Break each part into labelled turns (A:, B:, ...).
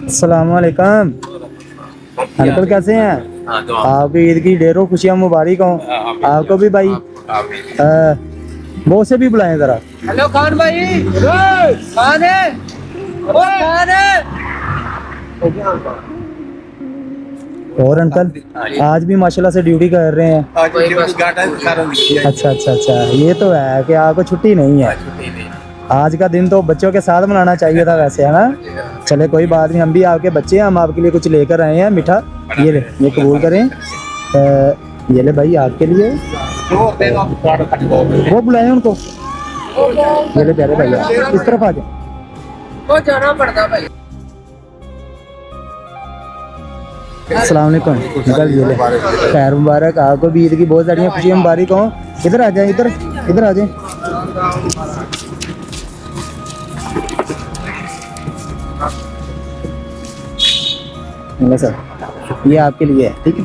A: अस्सलाम वालेकुम अंकल, कैसे हैं? आपकी ईद की ढेरों खुशियां मुबारक हो। आपको भी भाई। वो से भी बुलाएं जरा।
B: हेलो खान भाई, खान है, ओ खान है।
A: और अंकल आज भी माशाल्लाह से ड्यूटी कर रहे हैं। अच्छा अच्छा अच्छा, ये तो है कि आपको छुट्टी नहीं है। आज का दिन तो बच्चों के साथ मनाना चाहिए था वैसे, है ना? चले कोई बात नहीं, हम भी आपके बच्चे हैं, हम आपके लिए कुछ लेकर आए हैं मीठा। ये ले, ये कबूल करें। ये ले भाई आपके लिए। वो बुलाएं उनको। ये ले प्यारे भैया, इस तरफ आ जाए।
B: वो जाना पड़ता भाई।
A: अस्सलाम वालेकुम अंकल, ये ले खैर मुबारक, आपको भी ईद की बहुत सारी खुशियाँ मुबारक हो। इधर आ जाए, इधर इधर आ जाए। सर ये आपके लिए है, ठीक है?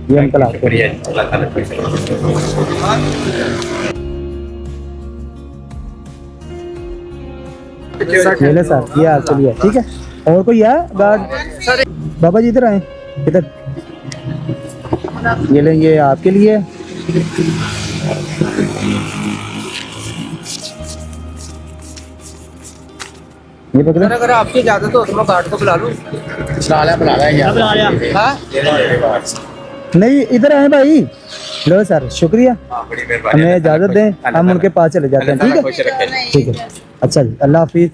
A: ये अंकल आपके लिए। ये ले सर, ये आपके लिए, ठीक है? और कोई है गार्ड? बाबा जी इधर आए, इधर। ये ले, ये आपके लिए। ये पकड़े।
B: अगर आपकी इजाजत हो तो मैं गार्ड को बुला लूं।
A: नहीं, इधर आए भाई। लो सर, शुक्रिया, हमें इजाजत दें, हम उनके पास चले जाते हैं, ठीक है? ठीक है, अच्छा जी, अल्लाह हाफिज।